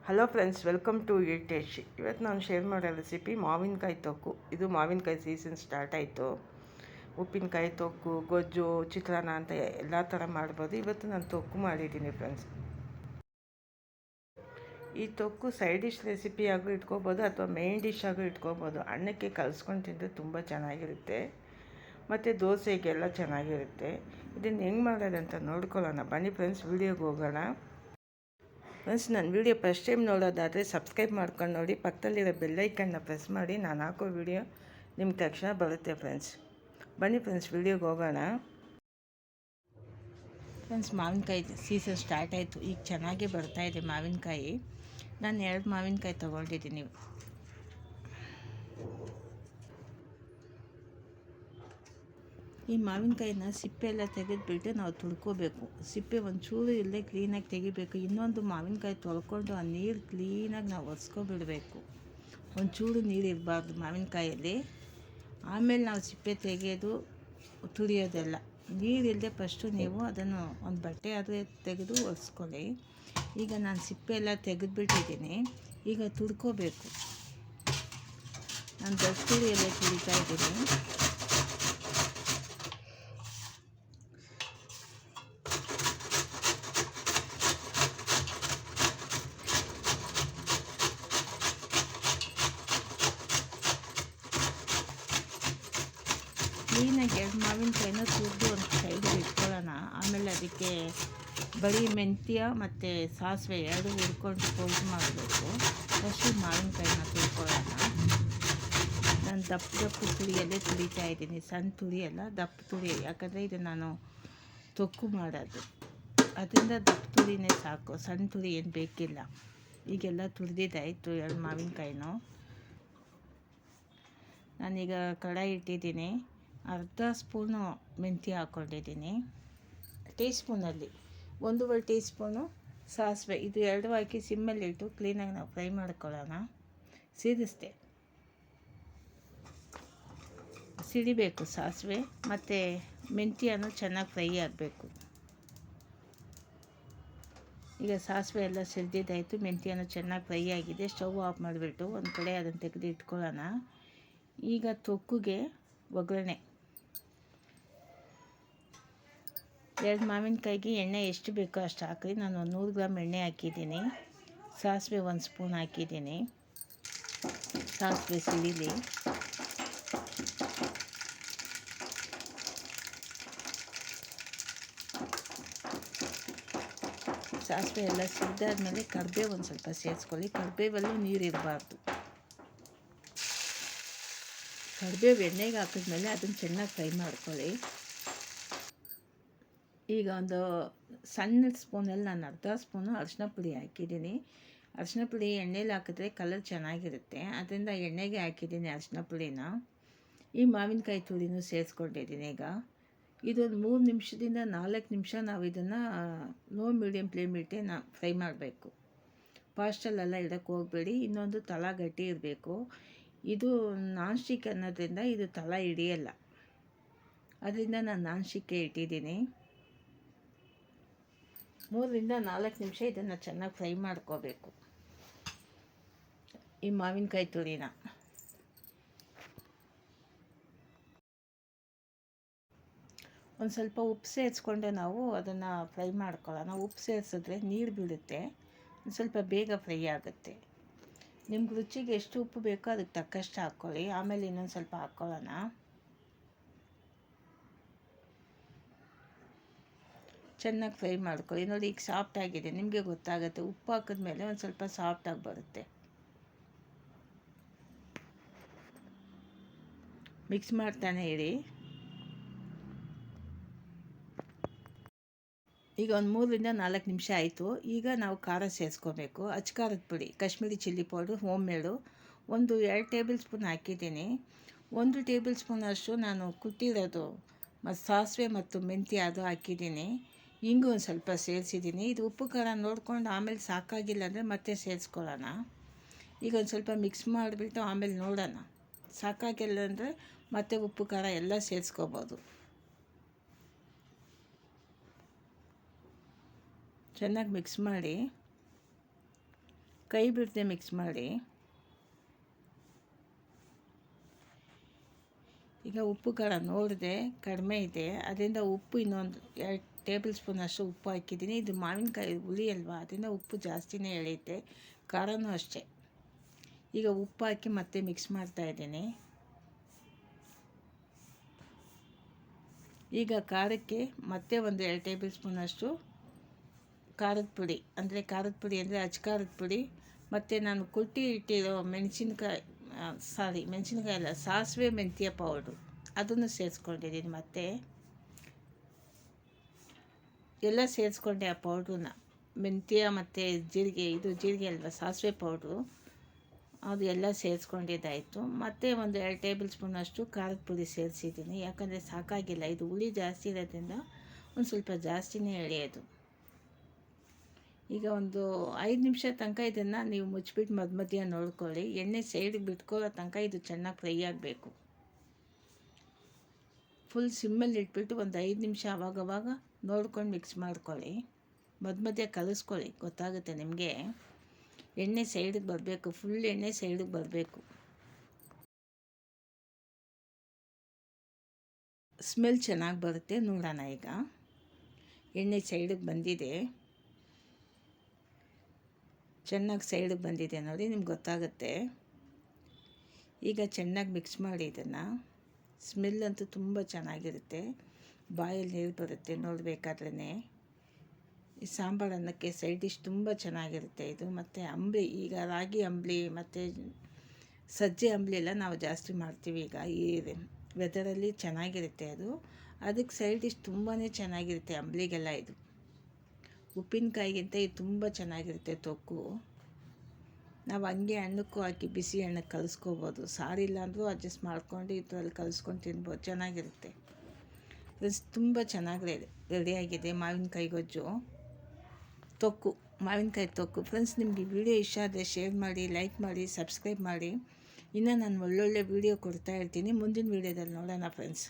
Hello friends, welcome to taste. ಇವತ್ತು ನಾನು share ಮಾಡೋ ರೆಸಿಪಿ ಮಾವಿನಕಾಯಿ ತೊಕ್ಕು. ಇದು ಮಾವಿನಕಾಯಿ ಸೀಸನ್ ಸ್ಟಾರ್ಟ್ ಆಯಿತು. ಉಪ್ಪಿನಕಾಯಿ ತೊಕ್ಕು, ಗೊಜ್ಜು, ಚಿತ್ರಾನ್ನ ಅಂತ ಎಲ್ಲ ಥರ ಮಾಡ್ಬೋದು. ಇವತ್ತು ನಾನು ತೊಕ್ಕು ಮಾಡಿದ್ದೀನಿ ಫ್ರೆಂಡ್ಸ್. ಈ ತೊಕ್ಕು ಸೈಡ್ ಡಿಶ್ ರೆಸಿಪಿ ಆಗು ಇಟ್ಕೋಬೋದು ಅಥವಾ ಮೇನ್ ಡಿಶ್ ಆಗು ಇಟ್ಕೋಬೋದು. ಅನ್ನಕ್ಕೆ ಕಲಿಸ್ಕೊಂಡು ತಿಂದರೆ ತುಂಬ ಚೆನ್ನಾಗಿರುತ್ತೆ ಮತ್ತು ದೋಸೆಗೆಲ್ಲ ಚೆನ್ನಾಗಿರುತ್ತೆ. ಇದನ್ನು ಹೆಂಗೆ ಮಾಡೋದಂತ ನೋಡ್ಕೊಳ್ಳೋಣ ಬನ್ನಿ ಫ್ರೆಂಡ್ಸ್. ವೀಡಿಯೋಗೆ ಹೋಗೋಣ. ಫ್ರೆಂಡ್ಸ್, ನನ್ನ ವೀಡಿಯೋ ಫಸ್ಟ್ ಟೈಮ್ ನೋಡೋದಾದರೆ ಸಬ್ಸ್ಕ್ರೈಬ್ ಮಾಡ್ಕೊಂಡು ನೋಡಿ, ಪಕ್ಕದಲ್ಲಿರೋ ಬೆಲ್ಲೈಕನ್ನ ಪ್ರೆಸ್ ಮಾಡಿ. ನಾನು ಹಾಕೋ ವೀಡಿಯೋ ನಿಮ್ಗೆ ತಕ್ಷಣ ಬರುತ್ತೆ ಫ್ರೆಂಡ್ಸ್. ಬನ್ನಿ ಫ್ರೆಂಡ್ಸ್, ವೀಡಿಯೋಗೆ ಹೋಗೋಣ. ಫ್ರೆಂಡ್ಸ್, ಮಾವಿನಕಾಯಿ ಸೀಸನ್ ಸ್ಟಾರ್ಟ್ ಆಯಿತು. ಈಗ ಚೆನ್ನಾಗಿ ಬರ್ತಾಯಿದೆ ಮಾವಿನಕಾಯಿ. ನಾನು 2 ಮಾವಿನಕಾಯಿ ತೊಗೊಂಡಿದ್ದೀನಿ. ಈ ಮಾವಿನಕಾಯಿನ ಸಿಪ್ಪೆ ಎಲ್ಲ ತೆಗೆದುಬಿಟ್ಟು ನಾವು ತುಳ್ಕೋಬೇಕು. ಸಿಪ್ಪೆ ಒಂಚೂರು ಇಲ್ಲದೆ ಕ್ಲೀನಾಗಿ ತೆಗಿಬೇಕು. ಇನ್ನೊಂದು ಮಾವಿನಕಾಯಿ ತೊಳ್ಕೊಂಡು ಆ ನೀರು ಕ್ಲೀನಾಗಿ ನಾವು ಒರೆಸ್ಕೊಬಿಡಬೇಕು. ಒಂಚೂರು ನೀರು ಇರಬಾರ್ದು ಮಾವಿನಕಾಯಲ್ಲಿ. ಆಮೇಲೆ ನಾವು ಸಿಪ್ಪೆ ತೆಗೆಯೋದು, ತುರಿಯೋದೆಲ್ಲ. ನೀರಿಲ್ಲದೆ ಫಸ್ಟು ನೀವು ಅದನ್ನು ಒಂದು ಬಟ್ಟೆ ಆದರೆ ತೆಗೆದು ಒರೆಸ್ಕೊಳ್ಳಿ. ಈಗ ನಾನು ಸಿಪ್ಪೆ ಎಲ್ಲ ತೆಗೆದುಬಿಟ್ಟಿದ್ದೀನಿ. ಈಗ ತುರ್ಕೋಬೇಕು. ನಾನು ದೊಡ್ಡ ತುರಿಯಲ್ಲೇ ತುರಿತಾ ಇದ್ದೀನಿ. ಕ್ಲೀನಾಗಿ 2 ಮಾವಿನಕಾಯಿನ ತುರಿದು ಒಂದು ಸೈಡಿಗೆ ಇಟ್ಕೊಳ್ಳೋಣ. ಆಮೇಲೆ ಅದಕ್ಕೆ ಬರೀ ಮೆಂತ್ಯ ಮತ್ತು ಸಾಸಿವೆ 2 ಹುರ್ಕೊಂಡು ಪೌಡ್ರ್ ಮಾಡಬೇಕು. ಫಸ್ಟು ಮಾವಿನಕಾಯಿನ ತುರ್ಕೊಳ್ಳೋಣ. ನಾನು ದಪ್ಪ ತುರಿಯಲ್ಲೇ ತುರಿತಾ ಇದ್ದೀನಿ. ಸಣ್ಣ ತುರಿಯಲ್ಲ, ದಪ್ಪ ತುರಿ. ಯಾಕಂದರೆ ಇದು ನಾನು ತೊಕ್ಕು ಮಾಡೋದು, ಅದರಿಂದ ದಪ್ಪ ತುರಿನೇ ಸಾಕು. ಸಣ್ಣ ತುರಿ ಏನು ಬೇಕಿಲ್ಲ. ಈಗೆಲ್ಲ ತುರಿದಿದ್ದಾಯಿತು 2 ಮಾವಿನಕಾಯಿನೂ. ನಾನೀಗ ಕಡಾಯಿ ಇಟ್ಟಿದ್ದೀನಿ. ಅರ್ಧ ಸ್ಪೂನು ಮೆಂತ್ಯ ಹಾಕ್ಕೊಂಡಿದ್ದೀನಿ. ಟೀ ಸ್ಪೂನಲ್ಲಿ 1.5 ಟೀ ಸ್ಪೂನು ಸಾಸಿವೆ. ಇದು 2 ಹಾಕಿ ಸಿಮ್ಮಲ್ಲಿಟ್ಟು ಕ್ಲೀನಾಗಿ ನಾವು ಫ್ರೈ ಮಾಡ್ಕೊಳ್ಳೋಣ. ಸಿಡಿಬೇಕು ಸಾಸಿವೆ ಮತ್ತು ಮೆಂತ್ಯನೂ ಚೆನ್ನಾಗಿ ಫ್ರೈ ಆಗಬೇಕು. ಈಗ ಸಾಸಿವೆ ಎಲ್ಲ ಸಿಡಿದಿದ್ದಾಯಿತು, ಮೆಂತ್ಯನೂ ಚೆನ್ನಾಗಿ ಫ್ರೈ ಆಗಿದೆ. ಸ್ಟವ್ ಆಫ್ ಮಾಡಿಬಿಟ್ಟು ಒಂದು ಕಡೆ ಅದನ್ನು ತೆಗೆದು ಇಟ್ಕೊಳ್ಳೋಣ. ಈಗ ತೊಕ್ಕುಗೆ ಒಗ್ಗರಣೆ. 2 ಮಾವಿನಕಾಯಿಗೆ ಎಣ್ಣೆ ಎಷ್ಟು ಬೇಕೋ ಅಷ್ಟು ಹಾಕಿ. ನಾನು 100 ಗ್ರಾಮ್ ಎಣ್ಣೆ ಹಾಕಿದ್ದೀನಿ. ಸಾಸಿವೆ 1 ಸ್ಪೂನ್ ಹಾಕಿದ್ದೀನಿ. ಸಾಸಿವೆ ಸಿಡಿಲಿ. ಸಾಸಿವೆ ಎಲ್ಲ ಸಿಡಿದಾದ್ಮೇಲೆ ಕರಿಬೇವು ಒಂದು ಸ್ವಲ್ಪ ಸೇರಿಸ್ಕೊಳ್ಳಿ. ಕರಿಬೇವಲ್ಲೂ ನೀರಿರಬಾರ್ದು. ಕರಿಬೇವು ಎಣ್ಣೆಗೆ ಹಾಕಿದ್ಮೇಲೆ ಅದನ್ನು ಚೆನ್ನಾಗಿ ಫ್ರೈ ಮಾಡ್ಕೊಳ್ಳಿ. ಈಗ ಒಂದು ಸಣ್ಣ ಸ್ಪೂನಲ್ಲಿ ನಾನು ಅರ್ಧ ಸ್ಪೂನು ಅರಿಶಿನ ಪುಡಿ ಹಾಕಿದ್ದೀನಿ. ಅರಿಶಿನ ಪುಡಿ ಎಣ್ಣೆಲಿ ಹಾಕಿದ್ರೆ ಕಲರ್ ಚೆನ್ನಾಗಿರುತ್ತೆ, ಅದರಿಂದ ಎಣ್ಣೆಗೆ ಹಾಕಿದ್ದೀನಿ ಅರಿಶಿನ ಪುಡಿನ. ಈ ಮಾವಿನಕಾಯಿ ತುರಿನೂ ಸೇರಿಸ್ಕೊಂಡಿದ್ದೀನಿ. ಈಗ ಇದೊಂದು 3 ನಿಮಿಷದಿಂದ 4 ನಿಮಿಷ ನಾವು ಇದನ್ನು ಲೋ ಮೀಡಿಯಮ್ ಫ್ಲೇಮ್ ಇಟ್ಟೆ ಫ್ರೈ ಮಾಡಬೇಕು. ಫಾಸ್ಟಲ್ಲೆಲ್ಲ ಇಡೋಕ್ಕೆ ಹೋಗಬೇಡಿ. ಇನ್ನೊಂದು ತಳ ಗಟ್ಟಿ ಇರಬೇಕು. ಇದು ನಾನ್ ಸ್ಟಿಕ್ ಅನ್ನೋದ್ರಿಂದ ಇದು ತಳ ಹಿಡಿಯಲ್ಲ, ಅದರಿಂದ ನಾನು ನಾನ್ ಸ್ಟಿಕ್ಕೇ ಇಟ್ಟಿದ್ದೀನಿ. 3ರಿಂದ 4 ನಿಮಿಷ ಇದನ್ನು ಚೆನ್ನಾಗಿ ಫ್ರೈ ಮಾಡ್ಕೋಬೇಕು. ಈ ಮಾವಿನಕಾಯಿ ತುರಿನ ಒಂದು ಸ್ವಲ್ಪ ಉಪ್ಪು ಸೇರಿಸ್ಕೊಂಡು ನಾವು ಅದನ್ನು ಫ್ರೈ ಮಾಡ್ಕೊಳ್ಳೋಣ. ಉಪ್ಪು ಸೇರಿಸಿದ್ರೆ ನೀರು ಬೀಳುತ್ತೆ, ಒಂದು ಸ್ವಲ್ಪ ಬೇಗ ಫ್ರೈ ಆಗುತ್ತೆ. ನಿಮ್ಗೆ ರುಚಿಗೆ ಎಷ್ಟು ಉಪ್ಪು ಬೇಕೋ ಅದಕ್ಕೆ ತಕ್ಕಷ್ಟು ಹಾಕ್ಕೊಳ್ಳಿ. ಆಮೇಲೆ ಇನ್ನೊಂದು ಸ್ವಲ್ಪ ಹಾಕ್ಕೊಳ್ಳೋಣ. ಚೆನ್ನಾಗಿ ಫ್ರೈ ಮಾಡ್ಕೊಳ್ಳಿ. ನೋಡಿ, ಈಗ ಸಾಫ್ಟ್ ಆಗಿದೆ, ನಿಮಗೆ ಗೊತ್ತಾಗುತ್ತೆ. ಉಪ್ಪು ಹಾಕಿದ್ಮೇಲೆ ಒಂದು ಸ್ವಲ್ಪ ಸಾಫ್ಟಾಗಿ ಬರುತ್ತೆ. ಮಿಕ್ಸ್ ಮಾಡ್ತಾನೆ ಇರಿ. ಈಗ ಒಂದು 3ರಿಂದ 4 ನಿಮಿಷ ಆಯಿತು. ಈಗ ನಾವು ಖಾರ ಸೇರಿಸ್ಕೋಬೇಕು. ಖಾರದ ಪುಡಿ, ಕಾಶ್ಮೀರಿ ಚಿಲ್ಲಿ ಪೌಡ್ರು, ಹೋಮ್ ಮೇಡು ಒಂದು 2 ಟೇಬಲ್ ಸ್ಪೂನ್ ಹಾಕಿದ್ದೀನಿ. 1 ಟೇಬಲ್ ಸ್ಪೂನ್ ಅಷ್ಟು ನಾನು ಕುಟ್ಟಿರೋದು ಮತ್ತು ಸಾಸಿವೆ ಮತ್ತು ಮೆಂತ್ಯ ಅದು ಹಾಕಿದ್ದೀನಿ. ಹಿಂಗು ಒಂದು ಸ್ವಲ್ಪ ಸೇರಿಸಿದ್ದೀನಿ. ಇದು ಉಪ್ಪು ಖಾರ ನೋಡ್ಕೊಂಡು ಆಮೇಲೆ ಸಾಕಾಗಿಲ್ಲ ಅಂದರೆ ಮತ್ತೆ ಸೇರಿಸ್ಕೊಳ್ಳೋಣ. ಈಗ ಒಂದು ಸ್ವಲ್ಪ ಮಿಕ್ಸ್ ಮಾಡಿಬಿಟ್ಟು ಆಮೇಲೆ ನೋಡೋಣ. ಸಾಕಾಗಿಲ್ಲ ಅಂದರೆ ಮತ್ತೆ ಉಪ್ಪು ಖಾರ ಎಲ್ಲ ಸೇರಿಸ್ಕೋಬೋದು. ಚೆನ್ನಾಗಿ ಮಿಕ್ಸ್ ಮಾಡಿ ಕೈ ಬಿಡದೆ ಮಿಕ್ಸ್ ಮಾಡಿ. ಈಗ ಉಪ್ಪು ಖಾರ ನೋಡಿದೆ ಕಡಿಮೆ ಇದೆ, ಅದರಿಂದ ಉಪ್ಪು ಇನ್ನೊಂದು 2 ಟೇಬಲ್ ಸ್ಪೂನ್ ಅಷ್ಟು ಉಪ್ಪು ಹಾಕಿದ್ದೀನಿ. ಇದು ಮಾವಿನಕಾಯಿ ಹುಳಿ ಅಲ್ವಾ, ಅದರಿಂದ ಉಪ್ಪು ಜಾಸ್ತಿನೇ ಎಳೆಯುತ್ತೆ, ಖಾರನೂ ಅಷ್ಟೇ. ಈಗ ಉಪ್ಪು ಹಾಕಿ ಮತ್ತೆ ಮಿಕ್ಸ್ ಮಾಡ್ತಾಯಿದ್ದೀನಿ. ಈಗ ಖಾರಕ್ಕೆ ಮತ್ತೆ ಒಂದು 2 ಟೇಬಲ್ ಸ್ಪೂನಷ್ಟು ಖಾರದ ಪುಡಿ ಅಂದರೆ ಅಚ್ಚ ಖಾರದ ಪುಡಿ, ಮತ್ತು ನಾನು ಕುಟ್ಟಿ ಇಟ್ಟಿರೋ ಮೆಣಸಿನ್ಕಾಯಿ ಅಲ್ಲ, ಸಾಸಿವೆ ಮೆಂತ್ಯ ಪೌಡ್ರು ಅದನ್ನು ಸೇರಿಸ್ಕೊಂಡಿದ್ದೀನಿ. ಮತ್ತು ಎಲ್ಲ ಸೇರಿಸ್ಕೊಂಡೆ ಆ ಪೌಡ್ರನ್ನ, ಮೆಂತ್ಯ ಮತ್ತು ಜೀರಿಗೆ ಅಲ್ವಾ, ಸಾಸಿವೆ ಪೌಡ್ರು ಅದು ಎಲ್ಲ ಸೇರಿಸ್ಕೊಂಡಿದ್ದಾಯಿತು. ಮತ್ತು ಒಂದು 2 ಟೇಬಲ್ ಸ್ಪೂನಷ್ಟು ಖಾರದ ಪುಡಿ ಸೇರಿಸಿದ್ದೀನಿ, ಯಾಕಂದರೆ ಸಾಕಾಗಿಲ್ಲ, ಇದು ಹುಳಿ ಜಾಸ್ತಿ ಇರೋದ್ರಿಂದ ಒಂದು ಸ್ವಲ್ಪ ಜಾಸ್ತಿನೇ ಎಳೆಯೋದು. ಈಗ ಒಂದು 5 ನಿಮಿಷ ತನಕ ಇದನ್ನು ನೀವು ಮುಚ್ಚಿಬಿಟ್ಟು ಮಧ್ಯ ನೋಡ್ಕೊಳ್ಳಿ. ಎಣ್ಣೆ ಸೈಡಿಗೆ ಬಿಟ್ಕೊಳ್ಳೋ ತನಕ ಇದು ಚೆನ್ನಾಗಿ ಫ್ರೈ ಆಗಬೇಕು. ಫುಲ್ ಸಿಮ್ಮಲ್ಲಿ ಇಟ್ಬಿಟ್ಟು ಒಂದು 5 ನಿಮಿಷ ಅವಾಗವಾಗ ನೋಡ್ಕೊಂಡು ಮಿಕ್ಸ್ ಮಾಡ್ಕೊಳ್ಳಿ. ಮಧ್ಯ ಕಲಿಸ್ಕೊಳ್ಳಿ, ಗೊತ್ತಾಗುತ್ತೆ ನಿಮಗೆ. ಎಣ್ಣೆ ಸೈಡಿಗೆ ಬರಬೇಕು, ಫುಲ್ ಎಣ್ಣೆ ಸೈಡಿಗೆ ಬರಬೇಕು. ಸ್ಮೆಲ್ ಚೆನ್ನಾಗಿ ಬರುತ್ತೆ. ನೋಡೋಣ, ಈಗ ಎಣ್ಣೆ ಸೈಡಿಗೆ ಬಂದಿದೆ, ಚೆನ್ನಾಗಿ ಸೈಡಿಗೆ ಬಂದಿದೆ ನೋಡಿ, ನಿಮ್ಗೆ ಗೊತ್ತಾಗುತ್ತೆ. ಈಗ ಚೆನ್ನಾಗಿ ಮಿಕ್ಸ್ ಮಾಡಿ ಇದನ್ನು. ಸ್ಮೆಲ್ ಅಂತೂ ತುಂಬ ಚೆನ್ನಾಗಿರುತ್ತೆ, ಬಾಯಲ್ಲಿ ನೀರು ಬರುತ್ತೆ ನೋಡಬೇಕಾದ್ರೇ. ಈ ಸಾಂಬಾರು ಅನ್ನಕ್ಕೆ ಸೈಡ್ ಡಿಶ್ ತುಂಬ ಚೆನ್ನಾಗಿರುತ್ತೆ ಇದು. ಮತ್ತು ಅಂಬಲಿ, ಈಗ ರಾಗಿ ಅಂಬಲಿ ಮತ್ತು ಸಜ್ಜೆ ಅಂಬಲಿ ಎಲ್ಲ ನಾವು ಜಾಸ್ತಿ ಮಾಡ್ತೀವಿ ಈಗ ಈ ವೆದರಲ್ಲಿ, ಚೆನ್ನಾಗಿರುತ್ತೆ ಅದು. ಅದಕ್ಕೆ ಸೈಡ್ ಡಿಶ್ ತುಂಬಾ ಚೆನ್ನಾಗಿರುತ್ತೆ ಅಂಬಲಿಗೆಲ್ಲ. ಇದು ಉಪ್ಪಿನಕಾಯಿಗಿಂತ ಇದು ತುಂಬ ಚೆನ್ನಾಗಿರುತ್ತೆ ತೊಕ್ಕು. ನಾವು ಹಂಗೆ ಅನ್ನಕ್ಕೂ ಹಾಕಿ ಬಿಸಿ ಅನ್ನಕ್ಕೆ ಕಲಿಸ್ಕೋಬೋದು, ಸಾರಿಲ್ಲ ಅಂದರೂ ಅಡ್ಜಸ್ಟ್ ಮಾಡ್ಕೊಂಡು ಇದರಲ್ಲಿ ಕಲಿಸ್ಕೊಂಡು ತಿನ್ಬೋದು, ಚೆನ್ನಾಗಿರುತ್ತೆ. ತುಂಬ ಚೆನ್ನಾಗಿ ರೆಡಿಯಾಗಿದೆ ಮಾವಿನಕಾಯಿ ಗೊಜ್ಜು, ಮಾವಿನಕಾಯಿ ತೊಕ್ಕು. ಫ್ರೆಂಡ್ಸ್, ನಿಮಗೆ ವಿಡಿಯೋ ಇಷ್ಟ ಆದರೆ ಶೇರ್ ಮಾಡಿ, ಲೈಕ್ ಮಾಡಿ, ಸಬ್ಸ್ಕ್ರೈಬ್ ಮಾಡಿ. ಇನ್ನೂ ನಾನು ಒಳ್ಳೊಳ್ಳೆ ವೀಡಿಯೋ ಕೊಡ್ತಾ ಇರ್ತೀನಿ. ಮುಂದಿನ ವೀಡಿಯೋದಲ್ಲಿ ನೋಡೋಣ ಫ್ರೆಂಡ್ಸ್.